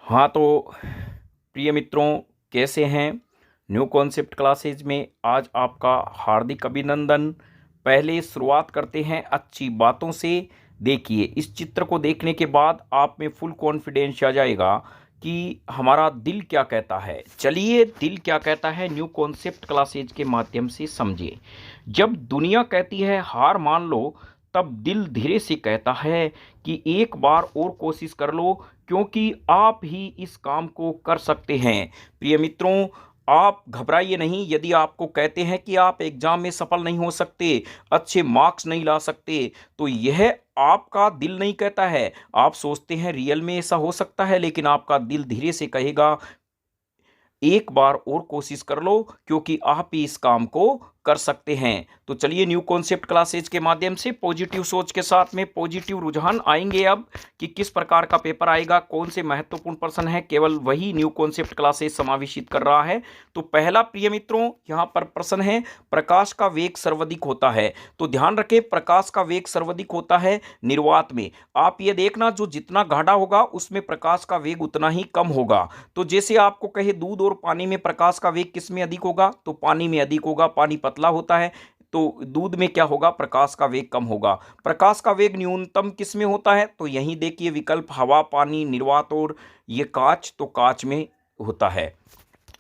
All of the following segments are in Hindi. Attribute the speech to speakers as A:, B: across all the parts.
A: हाँ तो प्रिय मित्रों, कैसे हैं? न्यू कॉन्सेप्ट क्लासेज में आज आपका हार्दिक अभिनंदन। पहले शुरुआत करते हैं अच्छी बातों से। देखिए, इस चित्र को देखने के बाद आप में फुल कॉन्फिडेंस आ जाएगा कि हमारा दिल क्या कहता है। चलिए, दिल क्या कहता है न्यू कॉन्सेप्ट क्लासेज के माध्यम से समझिए। जब दुनिया कहती है हार मान लो, तब दिल धीरे से कहता है कि एक बार और कोशिश कर लो, क्योंकि आप ही इस काम को कर सकते हैं। प्रिय मित्रों, आप घबराइए नहीं। यदि आपको कहते हैं कि आप एग्जाम में सफल नहीं हो सकते, अच्छे मार्क्स नहीं ला सकते, तो यह आपका दिल नहीं कहता है। आप सोचते हैं रियल में ऐसा हो सकता है, लेकिन आपका दिल धीरे से कहेगा एक बार और कोशिश कर लो, क्योंकि आप ही इस काम को कर सकते हैं। तो चलिए, न्यू कॉन्सेप्ट क्लासेज के माध्यम से पॉजिटिव सोच के साथ में पॉजिटिव रुझान आएंगे। अब कि किस प्रकार का पेपर आएगा, कौन से महत्वपूर्ण प्रश्न है, केवल वही न्यू कॉन्सेप्ट क्लासेज समावेशित कर रहा है। तो पहला प्रिय मित्रों, यहां पर प्रश्न है, प्रकाश का वेग सर्वाधिक होता है। तो ध्यान रखें, प्रकाश का वेग सर्वाधिक होता है निर्वात में। आप ये देखना, जो जितना गाढ़ा होगा उसमें प्रकाश का वेग उतना ही कम होगा। तो जैसे आपको कहे दूध और पानी में प्रकाश का वेग किस में अधिक होगा, तो पानी में अधिक होगा। पानी पतला होता है, तो दूध में क्या होगा, प्रकाश का वेग कम होगा। प्रकाश का वेग न्यूनतम किस में होता है, तो यहीं देखिए विकल्प हवा, पानी, निर्वात और ये कांच, तो कांच में होता है।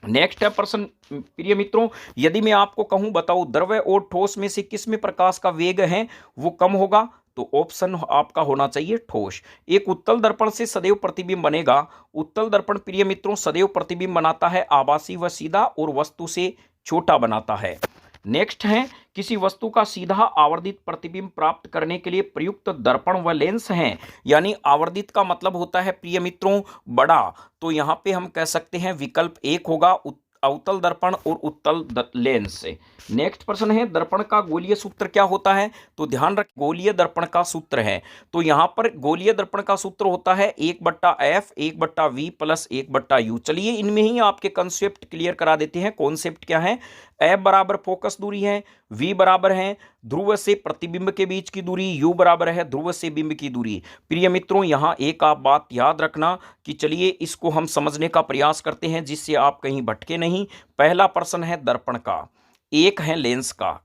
A: नेक्स्ट है प्रश्न प्रिय मित्रों, यदि मैं आपको कहूं बताओ द्रव और ठोस में से किस में प्रकाश का वेग है वो कम होगा, तो ऑप्शन आपका होना चाहिए ठोस। एक उत्तल दर्पण से सदैव प्रतिबिंब बनेगा। उत्तल दर्पण प्रिय मित्रों सदैव प्रतिबिंब बनाता है, आभासी व सीधा, और वस्तु से छोटा बनाता है। नेक्स्ट है, किसी वस्तु का सीधा आवर्धित प्रतिबिंब प्राप्त करने के लिए प्रयुक्त दर्पण व लेंस हैं। यानी आवर्धित का मतलब होता है प्रिय मित्रों बड़ा, तो यहां पे हम कह सकते हैं विकल्प एक होगा, अवतल दर्पण और उत्तल लेंस से। नेक्स्ट प्रश्न है, दर्पण का गोलीय सूत्र क्या होता है, तो ध्यान रख गोलीय दर्पण का सूत्र है, तो यहां पर गोलीय दर्पण का सूत्र होता है 1/f 1/v प्लस 1/u। चलिए, इनमें ही आपके कंसेप्ट क्लियर करा देते हैं। कॉन्सेप्ट क्या है, एफ बराबर फोकस दूरी है, वी बराबर है ध्रुव से प्रतिबिंब के बीच की दूरी, यू बराबर है ध्रुव से बिंब की दूरी। प्रिय मित्रों, यहां एक आप बात याद रखना कि चलिए इसको हम समझने का प्रयास करते हैं जिससे आप कहीं भटके नहीं। पहला प्रश्न है दर्पण का, एक है लेंस का,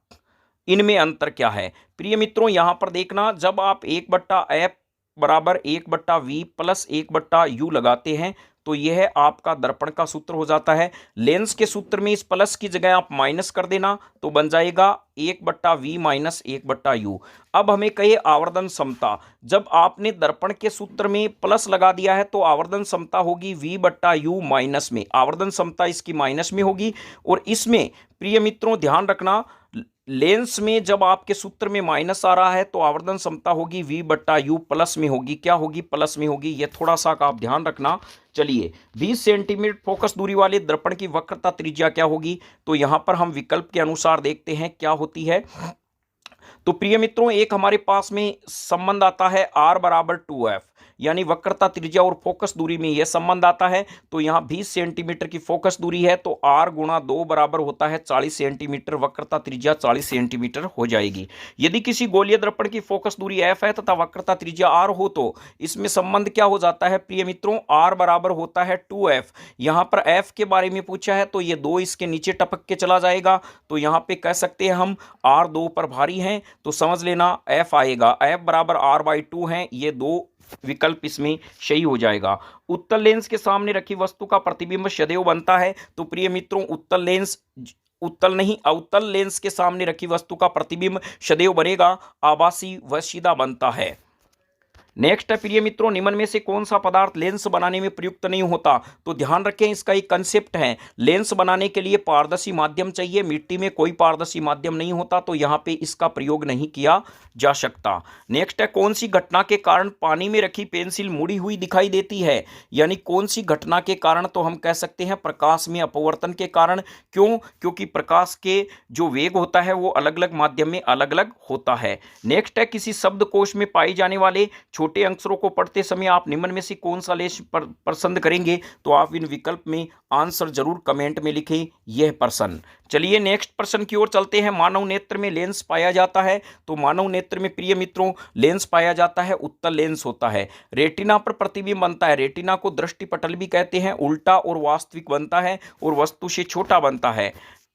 A: इनमें अंतर क्या है। प्रिय मित्रों, यहां पर देखना, जब आप 1/f बराबर 1/v प्लस 1/u लगाते हैं, तो यह आपका दर्पण का सूत्र हो जाता है। लेंस के सूत्र में इस प्लस की जगह आप माइनस कर देना, तो बन जाएगा 1/v माइनस 1/u। अब हमें कहे आवर्धन समता, जब आपने दर्पण के सूत्र में प्लस लगा दिया है, तो आवर्धन समता होगी v/u माइनस में, आवर्धन समता इसकी माइनस में होगी। और इसमें प्रिय मित्रों ध्यान रखना, लेंस में जब आपके सूत्र में माइनस आ रहा है, तो आवर्धन क्षमता होगी v/u प्लस में होगी। क्या होगी, प्लस में होगी। यह थोड़ा सा आप ध्यान रखना। चलिए, 20 सेंटीमीटर फोकस दूरी वाले दर्पण की वक्रता त्रिज्या क्या होगी, तो यहां पर हम विकल्प के अनुसार देखते हैं क्या होती है। तो प्रिय मित्रों, एक हमारे पास में संबंध आता है r बराबर 2f, यानी वक्रता त्रिज्या और फोकस दूरी में यह संबंध आता है। तो यहां 20 सेंटीमीटर की फोकस दूरी है, तो r गुणा 2 बराबर होता है 40 सेंटीमीटर, वक्रता त्रिज्या 40 सेंटीमीटर हो जाएगी। यदि किसी गोलीय दर्पण की फोकस दूरी f है तथा वक्रता त्रिज्या r हो, तो इसमें संबंध क्या हो जाता है प्रिय मित्रों, r बराबर होता है 2f। यहां पर f के बारे में पूछा है, तो ये 2 इसके नीचे टपक के चला जाएगा, तो यहां पे कह सकते हैं हम r 2 पर भारी है, तो समझ लेना f आएगा, f बराबर r/2 है। ये 2 विकल्प इसमें सही हो जाएगा। उत्तल लेंस के सामने रखी वस्तु का प्रतिबिंब सदैव बनता है, तो प्रिय मित्रों उत्तल लेंस, उत्तल नहीं अवतल लेंस के सामने रखी वस्तु का प्रतिबिंब सदैव बनेगा, आभासी व सीधा बनता है। नेक्स्ट है प्रिय मित्रों, निम्न में से कौन सा पदार्थ लेंस बनाने में प्रयुक्त नहीं होता, तो ध्यान रखें इसका एक कंसेप्ट है, लेंस बनाने के लिए पारदर्शी माध्यम चाहिए। मिट्टी में कोई पारदर्शी माध्यम नहीं होता, तो यहां पे इसका प्रयोग नहीं किया जा सकता। नेक्स्ट है, कौन सी घटना के कारण पानी में रखी पेंसिल मुड़ी हुई दिखाई देती है, यानी कौन सी घटना के कारण, तो हम कह सकते हैं प्रकाश में अपवर्तन के कारण। क्यों, क्योंकि प्रकाश के जो वेग होता है वो अलग अलग माध्यम में अलग अलग होता है। नेक्स्ट है, किसी शब्दकोश में पाई जाने वाले छोटे अक्षरों को पढ़ते समय आप निम्न में से कौन सा लेंस पसंद करेंगे? तो आप इन विकल्प में आंसर जरूर कमेंट में लिखें, यह प्रश्न। चलिए नेक्स्ट प्रश्न की ओर चलते हैं। मानव नेत्र में लेंस पाया जाता है, तो मानव नेत्र में प्रिय मित्रों लेंस पाया जाता है, उत्तल लेंस होता है। रेटिना पर प्रतिबिंब बनता है, रेटिना को दृष्टिपटल भी कहते हैं, उल्टा और वास्तविक बनता है और वस्तु से छोटा बनता है।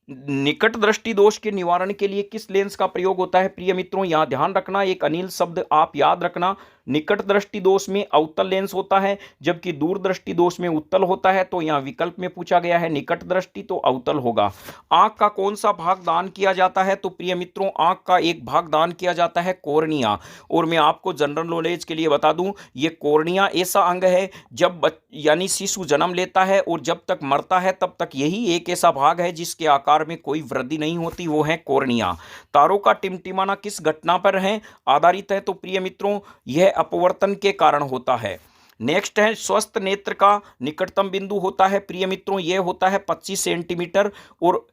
A: निकट दृष्टि दोष के निवारण के लिए किस लेंस का प्रयोग होता है? प्रिय मित्रों यहां ध्यान रखना, एक अनिल शब्द आप याद रखना। निकट दृष्टि दोष में अवतल लेंस होता है, जबकि दूर दृष्टि दोष में उत्तल होता है। तो यहां विकल्प में पूछा गया है निकट दृष्टि, तो अवतल होगा। आंख का कौन सा भाग दान किया जाता है? तो प्रिय मित्रों आंख का एक भाग दान किया जाता है, कॉर्निया। और मैं आपको जनरल नॉलेज के लिए बता दूं, ये कॉर्निया ऐसा अंग है जब यानी शिशु जन्म लेता है और जब तक मरता है तब तक यही एक ऐसा भाग है जिसके आकार में कोई वृद्धि नहीं होती, वो है कॉर्निया। तारों का टिमटिमाना किस घटना पर है आधारित है? तो प्रिय मित्रों यह अपवर्तन के कारण होता है। नेक्स्ट है स्वस्थ नेत्र का निकटतम बिंदु होता है, प्रिय मित्रों यह होता है 25 सेंटीमीटर, और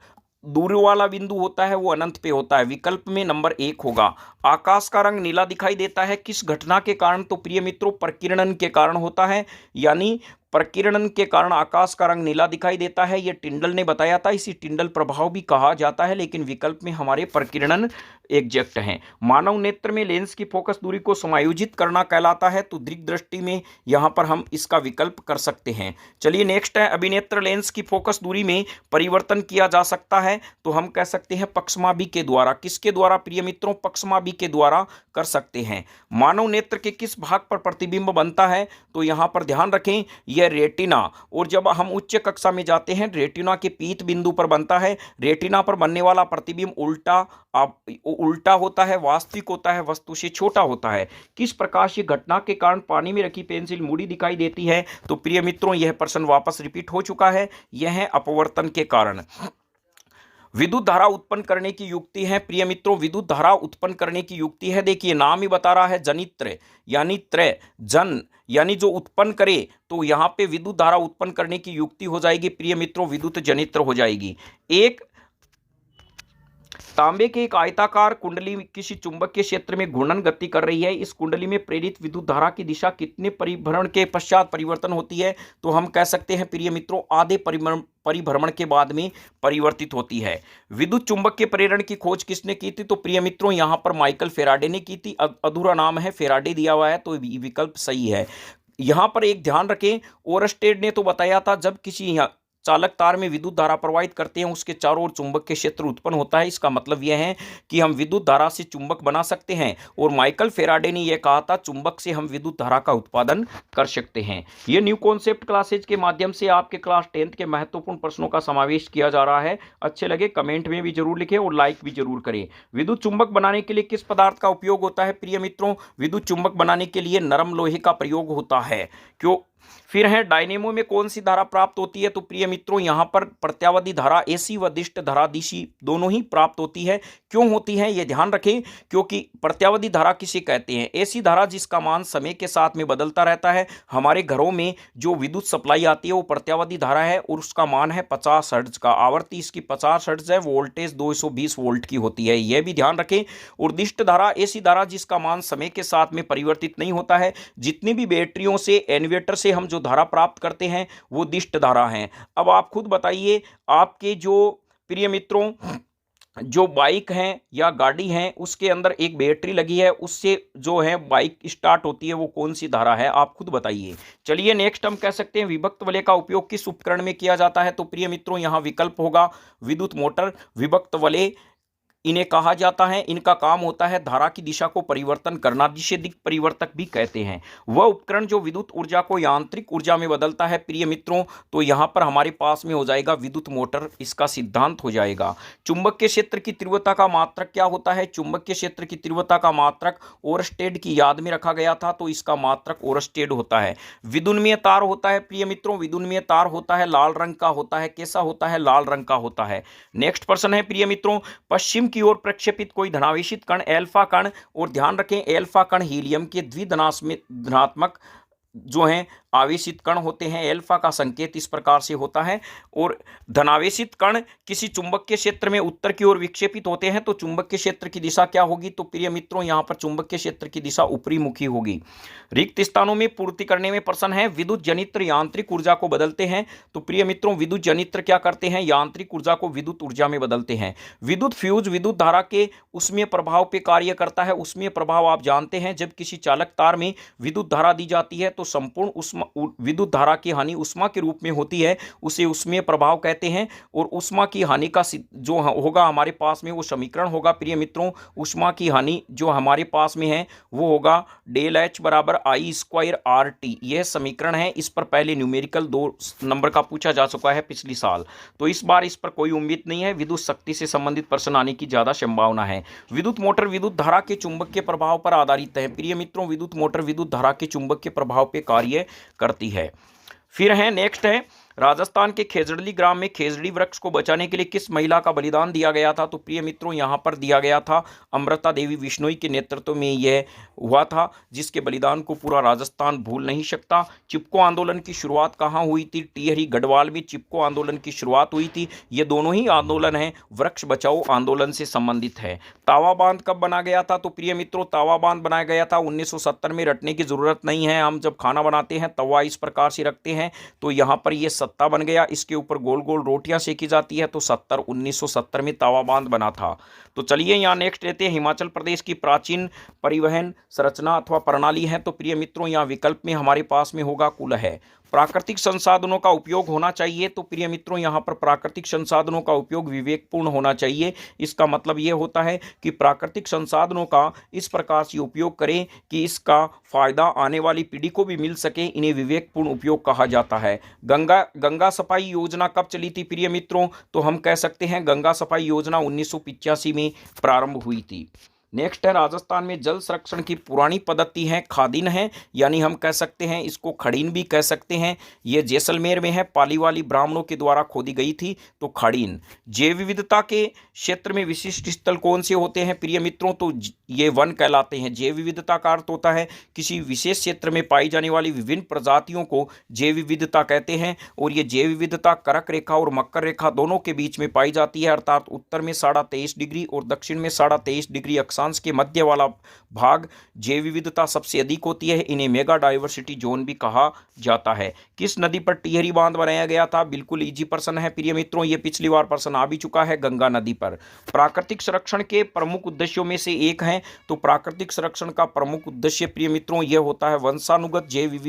A: दूर वाला बिंदु होता है वो अनंत पे होता है। विकल्प में नंबर 1 होगा। आकाश का रंग नीला दिखाई देता है किस घटना के कारण? तो प्रिय मित्रों प्रकीर्णन के कारण होता है, यानी प्रकीर्णन के कारण आकाश का रंग नीला दिखाई देता है। यह टिंडल ने बताया था, इसी टिंडल प्रभाव भी कहा जाता है, लेकिन विकल्प में हमारे प्रकीर्णन एग्जैक्ट है। मानव नेत्र में लेंस की फोकस दूरी को समायोजित करना कहलाता है, तो दृक दृष्टि में यहां पर हम इसका विकल्प कर सकते हैं। चलिए नेक्स्ट है अभिनेत्र लेंस की फोकस दूरी में परिवर्तन किया जा सकता है, तो हम कह सकते हैं पक्षमाभि के द्वारा। किसके द्वारा प्रिय मित्रों? पक्षमाभि के द्वारा कर सकते हैं। मानव नेत्र के किस भाग पर प्रतिबिंब बनता है? तो यहां पर ध्यान रखें यह रेटिना, और जब हम उच्च कक्षा में जाते हैं रेटिना के पीत बिंदु पर बनता है। रेटिना पर बनने वाला प्रतिबिंब उल्टा होता है, वास्तविक होता है, वस्तु से छोटा होता है। किस प्रकाशीय घटना के कारण पानी में रखी पेंसिल मूडी दिखाई देती है? तो प्रिय मित्रों यह प्रश्न वापस रिपीट हो चुका है, यह है अपवर्तन के कारण। विद्युत धारा उत्पन्न करने की युक्ति है, प्रिय मित्रों विद्युत धारा उत्पन्न करने की युक्ति है, देखिए नाम ही बता रहा है जनित्र, यानी त्रय जन यानी जो उत्पन्न करे, तो यहां पे विद्युत धारा उत्पन्न करने की युक्ति हो जाएगी प्रिय मित्रों विद्युत जनित्र हो जाएगी। एक तांबे के एक आयताकार कुंडली किसी चुंबकीय क्षेत्र में घूर्णन गति कर रही है। इस कुंडली में प्रेरित विद्युत धारा की दिशा कितने परिभ्रमण के पश्चात परिवर्तन होती है? तो हम कह सकते हैं प्रिय मित्रों आधे परिभ्रमण के बाद में परिवर्तित होती है। विद्युत चुंबकीय प्रेरण की खोज किसने की थी? तो प्रिय मित्रों यहां पर माइकल फेराडे ने की थी। अधूरा नाम है, फेराडे दिया हुआ है, तो विकल्प सही है। यहां पर एक ध्यान रखें, ओरस्टेड ने तो बताया था जब किसी चालक तार में विद्युत धारा प्रवाहित करते हैं उसके चारों ओर चुंबकीय क्षेत्र उत्पन्न होता है। इसका मतलब यह है कि हम विद्युत धारा से चुंबक बना सकते हैं, और माइकल फेराडे ने यह कहा था चुंबक से हम विद्युत धारा का उत्पादन कर सकते हैं। यह न्यू कॉन्सेप्ट क्लासेज के माध्यम से आपके क्लास 10th के महत्वपूर्ण प्रश्नों का समावेश किया जा रहा है। अच्छे लगे कमेंट में भी जरूर लिखें और लाइक भी जरूर करें। विद्युत चुंबक बनाने के लिए किस पदार्थ का उपयोग होता है? प्रिय मित्रों विद्युत चुंबक बनाने के लिए नरम लोहे का प्रयोग होता है। क्यों? फिर है डायनेमो में कौन सी धारा प्राप्त होती है? तो प्रिय मित्रों यहां पर प्रत्यावर्ती धारा एसी व दिष्ट धारा डीसी दोनों ही प्राप्त होती है। क्यों होती है यह ध्यान रखें, क्योंकि प्रत्यावर्ती धारा किसे कहते हैं? ऐसी धारा जिसका मान समय के साथ में बदलता रहता है। हमारे घरों में जो विद्युत सप्लाई आती है वो प्रत्यावर्ती धारा है, और उसका मान है 50 हर्ट्ज का। आवर्ती इसकी 50 हर्ट्ज है, वोल्टेज 220 वोल्ट की होती है, यह भी ध्यान रखें। और दिष्ट धारा ऐसी धारा जिसका मान समय के साथ में परिवर्तित नहीं होता है। जितनी भी बैटरियों से इन्वर्टर से हम जो धारा प्राप्त करते हैं वो दिष्ट धारा है। अब आप खुद बताइए, आपके जो प्रिय मित्रों जो बाइक हैं या गाड़ी हैं उसके अंदर एक बैटरी लगी है, उससे जो है बाइक स्टार्ट होती है, वो कौन सी धारा है? आप खुद बताइए। चलिए नेक्स्ट हम कह सकते हैं विभक्त वलय का उपयोग किस उपकरण में किया जाता है? तो प्रिय मित्रों यहां विकल्प होगा विद्युत मोटर। विभक्त वलय इन्हें कहा जाता है, इनका काम होता है धारा की दिशा को परिवर्तन करना, जिसे दिक् परिवर्तक भी कहते हैं। वह उपकरण जो विद्युत ऊर्जा को यांत्रिक ऊर्जा में बदलता है प्रिय मित्रों, तो यहां पर हमारे पास में हो जाएगा विद्युत मोटर, इसका सिद्धांत हो जाएगा। चुंबकीय क्षेत्र की तीव्रता का मात्रक क्या होता है? चुंबकीय क्षेत्र की तीव्रता का मात्रक ओरस्टेड की याद में रखा गया था, तो इसका मात्रक ओरस्टेड होता है। विद्युन्मीय तार होता है प्रिय मित्रों, विद्युन्मीय तार होता है लाल रंग का होता है। कैसा होता है? लाल रंग का होता है। नेक्स्ट प्रश्न है प्रिय मित्रों, पश्चिम की ओर प्रक्षेपित कोई धनावेशित कण एल्फा कण, और ध्यान रखें एल्फा कण हीलियम के द्विधनात्मक जो हैं आवेशित कण होते हैं। एल्फा का संकेत इस प्रकार से होता है। और धनावेशित कण किसी चुंबकीय क्षेत्र में उत्तर की ओर विक्षेपित होते हैं तो चुंबकीय क्षेत्र की दिशा क्या होगी? तो प्रिय मित्रों यहाँ पर चुंबकीय क्षेत्र की दिशा ऊपरी मुखी होगी। रिक्त स्थानों में पूर्ति करने में प्रश्न है। विद्युत जनित्र यांत्रिक ऊर्जा को बदलते हैं। तो प्रिय मित्रों विद्युत जनित्र क्या करते हैं? यांत्रिक ऊर्जा को विद्युत ऊर्जा में बदलते हैं। विद्युत फ्यूज विद्युत धारा के उष्मीय प्रभाव पे कार्य करता है। उष्मीय प्रभाव आप जानते हैं, जब किसी चालक तार में विद्युत धारा दी जाती है तो संपूर्ण उष्मा विद्युत धारा की हानि उष्मा के रूप में होती है, उसे उष्मीय प्रभाव कहते हैं। और उष्मा की हानि का जो होगा हमारे पास में वो समीकरण होगा प्रिय मित्रों, उष्मा की हानि जो हमारे पास में है वो होगा डेल एच बराबर आई स्क्वायर आर टी। यह समीकरण है। इस पर पहले न्यूमेरिकल 2 नंबर का पूछा जा चुका है पिछली साल, तो इस बार इस पर कोई उम्मीद नहीं है। विद्युत शक्ति से संबंधित प्रश्न आने की ज्यादा संभावना है। विद्युत मोटर विद्युत धारा के चुंबकीय प्रभाव पर आधारित है। प्रिय मित्रों विद्युत मोटर विद्युत धारा के चुंबकीय प्रभाव पर कार्य करती है। फिर है नेक्स्ट है, राजस्थान के खेजड़ी ग्राम में खेजड़ी वृक्ष को बचाने के लिए किस महिला का बलिदान दिया गया था? तो प्रिय मित्रों यहाँ पर दिया गया था अमृता देवी बिश्नोई के नेतृत्व में यह हुआ था, जिसके बलिदान को पूरा राजस्थान भूल नहीं सकता। चिपको आंदोलन की शुरुआत कहाँ हुई थी? टिहरी गढ़वाल में चिपको आंदोलन की शुरुआत हुई थी। ये दोनों ही आंदोलन हैं वृक्ष बचाओ आंदोलन से संबंधित है। तावा बांध कब बना गया था? तो प्रिय मित्रों तावा बांध बनाया गया था 1970 में। रटने की जरूरत नहीं है, हम जब खाना बनाते हैं तवा इस प्रकार से रखते हैं तो यहाँ पर यह सत्ता बन गया, इसके ऊपर गोल गोल रोटियां सेकी जाती है, तो 1970 में तावा बांध बना था। तो चलिए यहाँ नेक्स्ट लेते हैं, हिमाचल प्रदेश की प्राचीन परिवहन संरचना अथवा प्रणाली है। तो प्रिय मित्रों यहाँ विकल्प में हमारे पास में होगा कुल है। प्राकृतिक संसाधनों का उपयोग होना चाहिए। तो प्रिय मित्रों यहाँ पर प्राकृतिक संसाधनों का उपयोग विवेकपूर्ण होना चाहिए। इसका मतलब यह होता है कि प्राकृतिक संसाधनों का इस प्रकार से उपयोग करें कि इसका फायदा आने वाली पीढ़ी को भी मिल सके, इन्हें विवेकपूर्ण उपयोग कहा जाता है। गंगा सफाई योजना कब चली थी प्रिय मित्रों? तो हम कह सकते हैं गंगा सफाई योजना 1985 में प्रारंभ हुई थी। नेक्स्ट है, राजस्थान में जल संरक्षण की पुरानी पद्धति है खादीन है, यानी हम कह सकते हैं इसको खड़ीन भी कह सकते हैं। यह जैसलमेर में है, पालीवाली ब्राह्मणों के द्वारा खोदी गई थी, तो खड़ीन। जैव विविधता के क्षेत्र में विशिष्ट स्थल कौन से होते हैं प्रिय मित्रों? तो ये वन कहलाते हैं। जैव विविधता का अर्थ होता है किसी विशेष क्षेत्र में पाई जाने वाली विभिन्न प्रजातियों को जैव विविधता कहते हैं। और ये जैव विविधता करक रेखा और मकर रेखा दोनों के बीच में पाई जाती है, अर्थात उत्तर में 23.5 डिग्री और दक्षिण में 23.5 डिग्री अक्षांश के मध्य वाला भाग जैव विविधता सबसे अधिक होती है। इन्हें मेगा डाइवर्सिटी जोन भी कहा जाता है। किस नदी पर टिहरी बांध बनाया गया था? बिल्कुल इजी प्रश्न है प्रिय मित्रों, ये पिछली बार प्रश्न आ भी चुका है, गंगा नदी पर। प्राकृतिक संरक्षण के प्रमुख उद्देश्यों में से एक है, तो प्राकृतिक संरक्षण का प्रमुख उद्देश्य प्रिय मित्रों यह होता है वंशानुगत जैव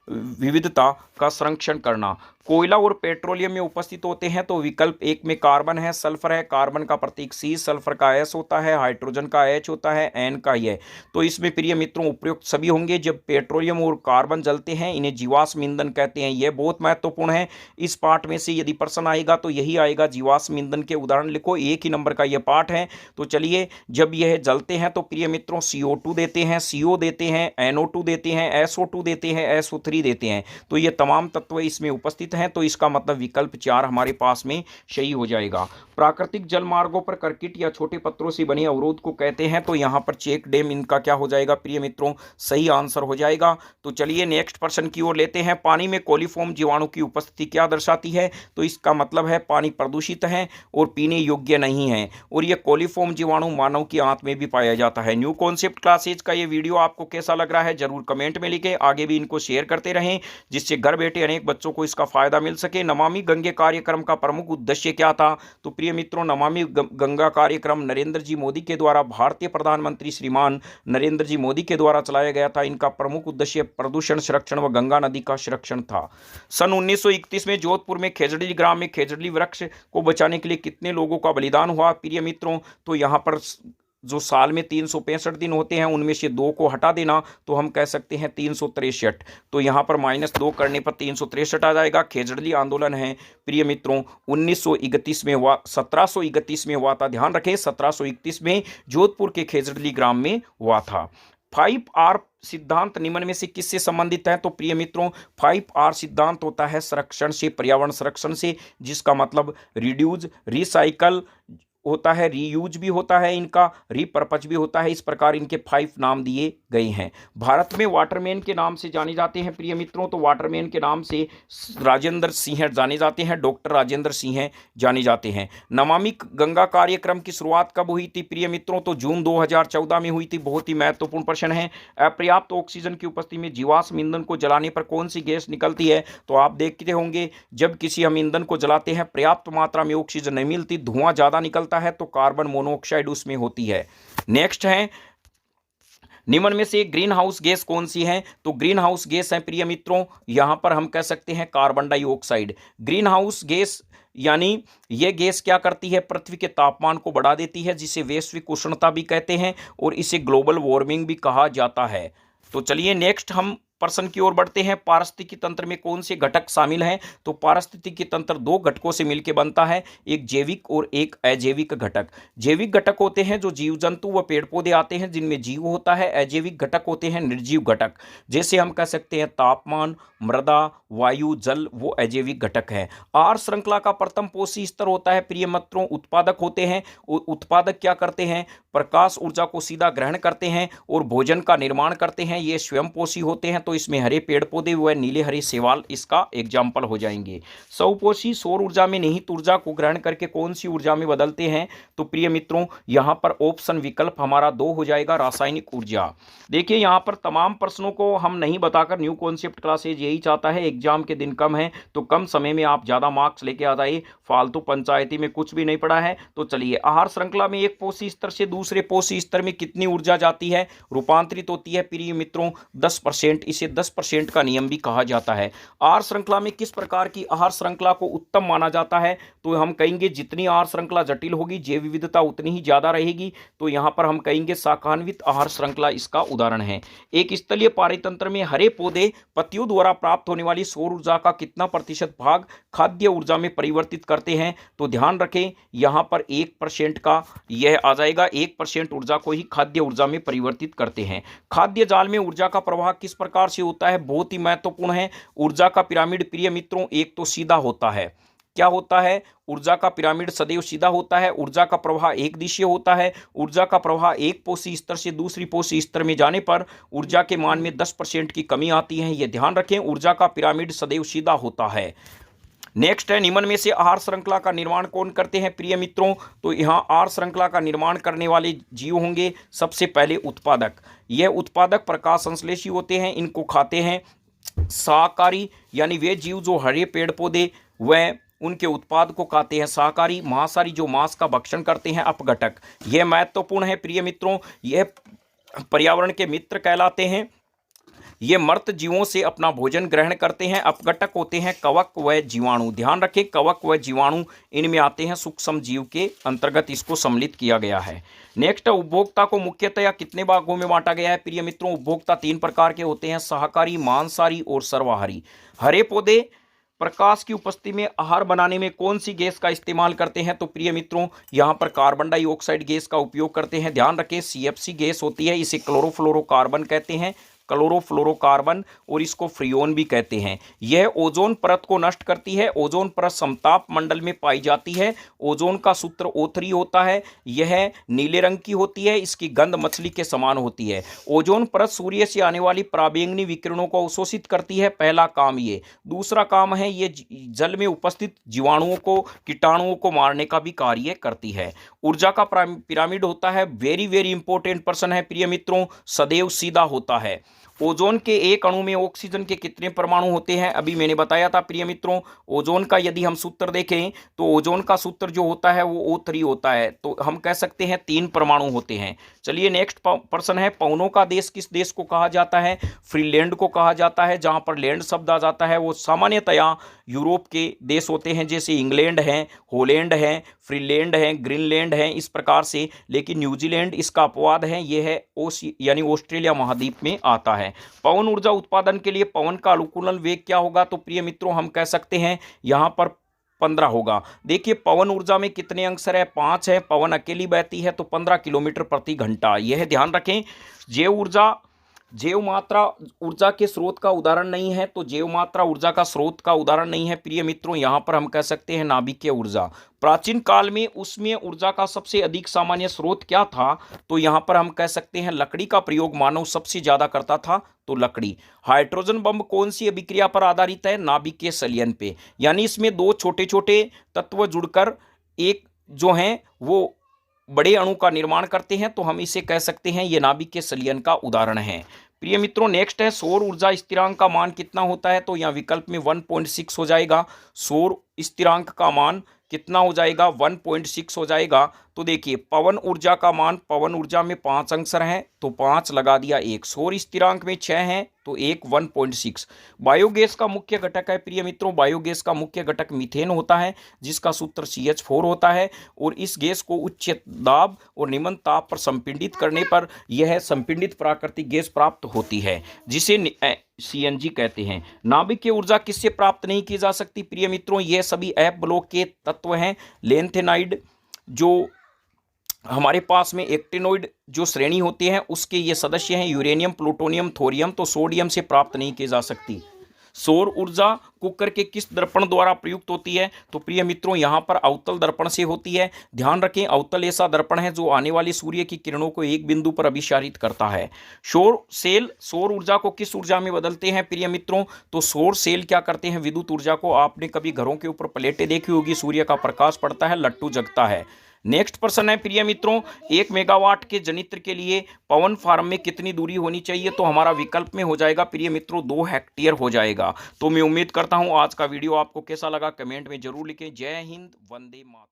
A: विविधता का संरक्षण करना। कोयला और पेट्रोलियम में उपस्थित होते हैं, तो विकल्प 1 में कार्बन है, सल्फर है, कार्बन का प्रतीक C, सल्फर का S होता है, हाइड्रोजन का H होता है, N का Y। तो इसमें प्रिय मित्रों उपयुक्त सभी होंगे। जब पेट्रोलियम और कार्बन जलते हैं इन्हें जीवाश्म ईंधन कहते हैं। यह बहुत महत्वपूर्ण है। इस पार्ट में से यदि प्रश्न आएगा तो यही आएगा, जीवाश्म ईंधन के उदाहरण लिखो, एक ही नंबर का यह पार्ट है। तो चलिए, जब यह जलते हैं तो प्रिय मित्रों CO2 देते हैं, CO देते हैं, NO2 देते हैं, SO2 देते हैं, SO3 देते हैं। तो ये तमाम तत्व इसमें उपस्थित हैं, तो इसका मतलब विकल्प 4 हमारे पास में सही हो जाएगा। प्राकृतिक जल मार्गों पर कर्कट या छोटे पत्थरों से बने अवरोध को कहते हैं, तो यहां पर चेक डैम इनका क्या हो जाएगा प्रिय मित्रों? सही आंसर हो जाएगा। तो चलिए नेक्स्ट प्रश्न की ओर लेते हैं। पानी में कोलिफॉर्म जीवाणु की उपस्थिति क्या दर्शाती है? तो इसका मतलब है पानी प्रदूषित है और पीने योग्य नहीं है। और यह कोलिफॉर्म जीवाणु मानव की आंत में भी पाया जाता है। न्यू कॉन्सेप्ट क्लासेज का ये वीडियो आपको कैसा लग रहा है जरूर कमेंट में लिखें। आगे भी इनको शेयर करते रहें जिससे घर बैठे अनेक बच्चों को इसका फायदा मिल सके। नमामि गंगे कार्यक्रम का प्रमुख उद्देश्य क्या था? तो प्रिय मित्रों, नमामि गंगा कार्यक्रम नरेंद्र जी मोदी के द्वारा, भारतीय प्रधानमंत्री श्रीमान नरेंद्र जी मोदी के द्वारा चलाया गया था। इनका प्रमुख उद्देश्य प्रदूषण संरक्षण व गंगा नदी का संरक्षण था। सन 1931 में जोधपुर में खेजड़ी ग्राम में खेजड़ी वृक्ष को बचाने के लिए कितने लोगों का बलिदान हुआ प्रिय मित्रों? तो यहाँ पर जो साल में 365 दिन होते हैं उनमें से 2 को हटा देना, तो हम कह सकते हैं 363। तो यहाँ पर -2 करने पर 363 आ जाएगा। खेजड़ी आंदोलन है प्रिय मित्रों 1931 में हुआ, 1731 में हुआ था। ध्यान रखें 1731 में जोधपुर के खेजड़ी ग्राम में हुआ था। 5R सिद्धांत निम्न में से किससे संबंधित है? तो प्रिय मित्रों 5R सिद्धांत होता है संरक्षण से, पर्यावरण संरक्षण से, जिसका मतलब रिड्यूस, रिसाइकल होता है, रीयूज भी होता है, इनका रीपर्पज भी होता है। इस प्रकार इनके 5 नाम दिए गए हैं। भारत में वाटरमैन के नाम से जाने जाते हैं प्रिय मित्रों, तो वाटरमैन के नाम से राजेंद्र सिंह जाने जाते हैं, डॉक्टर राजेंद्र सिंह जाने जाते हैं। नमामि गंगा कार्यक्रम की शुरुआत कब हुई थी प्रिय मित्रों, तो जून 2014 में हुई थी। बहुत ही महत्वपूर्ण प्रश्न है। अपर्याप्त ऑक्सीजन की उपस्थिति में जीवाश्म ईंधन को जलाने पर कौन सी गैस निकलती है, तो आप देखते होंगे जब किसी हम ईंधन को जलाते हैं पर्याप्त मात्रा में ऑक्सीजन नहीं मिलती, धुआं ज्यादा निकलता है, तो कार्बन मोनोऑक्साइड उसमें होती है। नेक्स्ट है, निम्न में से ग्रीन हाउस गैस कौन सी है, तो ग्रीन हाउस गैस है प्रिय मित्रों, यहां पर हम कह सकते हैं carbon dioxide. Green house gas यानी यह गैस क्या करती है, पृथ्वी के तापमान को बढ़ा देती है, जिसे वैश्विक उष्णता भी कहते हैं और इसे ग्लोबल वार्मिंग भी कहा जाता है। तो चलिए नेक्स्ट हम प्रश्न की ओर बढ़ते हैं। पारिस्थितिकी तंत्र में कौन से घटक शामिल हैं, तो पारिस्थितिकी तंत्र 2 घटकों से मिलकर बनता है, एक जैविक और एक अजैविक घटक। जैविक घटक होते हैं जो जीव जंतु व पेड़ पौधे आते हैं जिनमें जीव होता है। अजैविक घटक होते हैं निर्जीव घटक, जैसे हम कह सकते हैं तापमान, मृदा, वायु, जल, वो अजैविक घटक है। आहार श्रृंखला का प्रथम पोषी स्तर होता है प्रिय मित्रों उत्पादक होते हैं। उत्पादक क्या करते हैं, प्रकाश ऊर्जा को सीधा ग्रहण करते हैं और भोजन का निर्माण करते हैं, ये स्वयं पोषी होते हैं। तो इसमें हरे पेड़ पौधे व नीले हरे शैवाल इसका एग्जाम्पल हो जाएंगे। स्वपोषी सौर ऊर्जा में निहित ऊर्जा को ग्रहण करके कौन सी ऊर्जा में बदलते हैं, तो प्रिय मित्रों यहां पर ऑप्शन विकल्प हमारा 2 हो जाएगा, रासायनिक ऊर्जा। देखिए यहां पर तमाम प्रश्नों को हम नहीं बताकर न्यू कॉन्सेप्ट क्लासेज यही चाहता है, एग्जाम के दिन कम है तो कम समय में आप ज्यादा मार्क्स लेके आ जाइए, फालतू पंचायती में कुछ भी नहीं पड़ा है। तो चलिए, आहार श्रृंखला में एक पोषी स्तर से दूसरे पोषी स्तर में कितनी ऊर्जा जाती है, रूपांतरित होती है प्रिय मित्रों 10%। इसे 10% का नियम भी कहा जाता है। आहार श्रृंखला में किस प्रकार की आहार श्रृंखला को उत्तम माना जाता है, तो हम कहेंगे जितनी आहार श्रृंखला जटिल होगी जैव विविधता उतनी ही ज्यादा रहेगी। तो यहां पर हम कहेंगे शाकान्वित आहार श्रृंखला इसका उदाहरण है। एक स्थलीय पारितंत्र में हरे पौधे पत्तियों द्वारा प्राप्त होने वाली सौर ऊर्जा का कितना प्रतिशत भाग खाद्य ऊर्जा में परिवर्तित करते हैं, तो ध्यान रखें यहां पर 1% का यह आ जाएगा, 1% ऊर्जा को ही खाद्य ऊर्जा में परिवर्तित करते हैं। खाद्य जाल में ऊर्जा का प्रवाह किस प्रकार से होता है, बहुत ही महत्वपूर्ण है। ऊर्जा का पिरामिड प्रिय मित्रों एक तो सीधा होता है, क्या होता है, ऊर्जा का पिरामिड सदैव सीधा होता है। ऊर्जा का प्रवाह एक दिशीय होता है। ऊर्जा का प्रवाह एक पोषी स्तर से दूसरी पोषी स्तर में जाने पर ऊर्जा के मान में 10% की कमी आती है, यह ध्यान रखें। ऊर्जा का पिरामिड सदैव सीधा होता है। नेक्स्ट है, निम्न में से आहार श्रृंखला का निर्माण कौन करते हैं प्रिय मित्रों, तो यहां आहार श्रृंखला का निर्माण करने वाले जीव होंगे सबसे पहले उत्पादक। यह उत्पादक प्रकाश संश्लेषी होते हैं, इनको खाते हैं शाकाहारी, यानी वे जीव जो हरे पेड़ पौधे व उनके उत्पाद को खाते हैं। शाकाहारी, मांसाहारी जो मांस का भक्षण करते हैं अपघटक। यह महत्वपूर्ण है प्रिय मित्रों, यह पर्यावरण के मित्र कहलाते हैं। ये मर्त जीवों से अपना भोजन ग्रहण करते हैं। अपघटक होते हैं कवक व जीवाणु, ध्यान रखें कवक व जीवाणु इनमें आते हैं, सूक्ष्म जीव के अंतर्गत इसको सम्मिलित किया गया है। नेक्स्ट, उपभोक्ता को मुख्यतया कितने भागों में बांटा गया है प्रिय मित्रों, उपभोक्ता 3 प्रकार के होते हैं, शाकाहारी, मांसाहारी और सर्वाहारी। हरे पौधे प्रकाश की उपस्थिति में आहार बनाने में कौन सी गैस का इस्तेमाल करते हैं, तो प्रिय मित्रों यहां पर कार्बन डाइऑक्साइड गैस का उपयोग करते हैं। ध्यान रखें CFC गैस होती है, इसे क्लोरोफ्लोरोकार्बन कहते हैं, क्लोरोफ्लोरोकार्बन, और इसको फ्रियोन भी कहते हैं। यह ओजोन परत को नष्ट करती है। ओजोन परत समताप मंडल में पाई जाती है। ओजोन का सूत्र O3 होता है, यह नीले रंग की होती है, इसकी गंध मछली के समान होती है। ओजोन परत सूर्य से आने वाली पराबैंगनी विकिरणों को अवशोषित करती है, पहला काम ये। दूसरा काम है ये जल में उपस्थित जीवाणुओं को, कीटाणुओं को मारने का भी कार्य करती है। ऊर्जा का पिरामिड होता है, वेरी वेरी इंपॉर्टेंट पर्सन है प्रिय मित्रों, सदैव सीधा होता है। ओजोन के एक अणु में ऑक्सीजन के कितने परमाणु होते हैं, अभी मैंने बताया था प्रिय मित्रों। ओजोन का यदि हम सूत्र देखें तो ओजोन का सूत्र जो होता है वो O3 होता है, तो हम कह सकते हैं 3 परमाणु होते हैं। चलिए नेक्स्ट प्रश्न है, पवनों का देश किस देश को कहा जाता है, फ्रीलैंड को कहा जाता है। जहां पर लैंड शब्द आ जाता है वो सामान्यतया यूरोप के देश होते हैं, जैसे इंग्लैंड है, हॉलैंड है, फ्रीलैंड है, ग्रीनलैंड है, इस प्रकार से। लेकिन न्यूजीलैंड इसका अपवाद है, यह है यानी ऑस्ट्रेलिया महाद्वीप में आता है। पवन ऊर्जा उत्पादन के लिए पवन का अनुकूलन वेग क्या होगा, तो प्रिय मित्रों हम कह सकते हैं यहां पर 15 होगा। देखिए पवन ऊर्जा में कितने अंश है, 5 है। पवन अकेली बहती है तो 15 किलोमीटर प्रति घंटा, यह ध्यान रखें। जैव ऊर्जा जैव मात्रा ऊर्जा के स्रोत का उदाहरण नहीं है, तो जैव मात्रा ऊर्जा का स्रोत का उदाहरण नहीं है प्रिय मित्रों। यहाँ पर हम कह सकते हैं नाभिकीय ऊर्जा। प्राचीन काल में उसमें ऊर्जा का सबसे अधिक सामान्य स्रोत क्या था, तो यहाँ पर हम कह सकते हैं लकड़ी का प्रयोग मानव सबसे ज्यादा करता था, तो लकड़ी। हाइड्रोजन बम कौन सी अभिक्रिया पर आधारित है, नाभिकीय संलयन पे। यानी इसमें दो छोटे छोटे तत्व जुड़कर एक जो है वो बड़े अणु का निर्माण करते हैं, तो हम इसे कह सकते हैं ये नाभिकीय संलयन का उदाहरण है। प्रिय मित्रों नेक्स्ट है सौर ऊर्जा स्थिरांक का मान कितना होता है, तो यहाँ विकल्प में 1.6 हो जाएगा। सौर स्थिरांक का मान कितना हो जाएगा, 1.6 हो जाएगा। तो देखिए पवन ऊर्जा का मान, पवन ऊर्जा में 5 अंशांश हैं तो 5 लगा दिया, एक सौर स्थिरांक में 6 हैं तो एक 1.6। बायोगैस का मुख्य घटक है प्रिय मित्रों, बायोगैस का मुख्य घटक मीथेन होता है जिसका सूत्र CH4 होता है, और इस गैस को उच्च दाब और निम्न ताप पर संपीड़ित करने पर यह संपीड़ित प्राकृतिक गैस प्राप्त होती है जिसे CNG कहते हैं। नाभिकीय ऊर्जा किससे प्राप्त नहीं की जा सकती प्रिय मित्रों, यह सभी F ब्लॉक के तत्व हैं। लेंथेनाइड जो हमारे पास में एक्टिनोइड जो श्रेणी होती है उसके ये सदस्य हैं, यूरेनियम, प्लूटोनियम, थोरियम, तो सोडियम से प्राप्त नहीं की जा सकती। सौर ऊर्जा कुकर के किस दर्पण द्वारा प्रयुक्त होती है, तो प्रिय मित्रों यहाँ पर अवतल दर्पण से होती है। ध्यान रखें अवतल ऐसा दर्पण है जो आने वाली सूर्य की किरणों को एक बिंदु पर अभिसारित करता है। सौर सेल सौर ऊर्जा को किस ऊर्जा में बदलते हैं प्रिय मित्रों, तो सौर सेल क्या करते हैं, विद्युत ऊर्जा को। आपने कभी घरों के ऊपर प्लेटें देखी होगी, सूर्य का प्रकाश पड़ता है, लट्टू जगता है। नेक्स्ट प्रश्न है प्रिय मित्रों, 1 मेगावाट के जनित्र के लिए पवन फार्म में कितनी दूरी होनी चाहिए, तो हमारा विकल्प में हो जाएगा प्रिय मित्रों 2 हेक्टेयर हो जाएगा। तो मैं उम्मीद करता हूं आज का वीडियो आपको कैसा लगा, कमेंट में जरूर लिखें। जय हिंद, वंदे मातरम।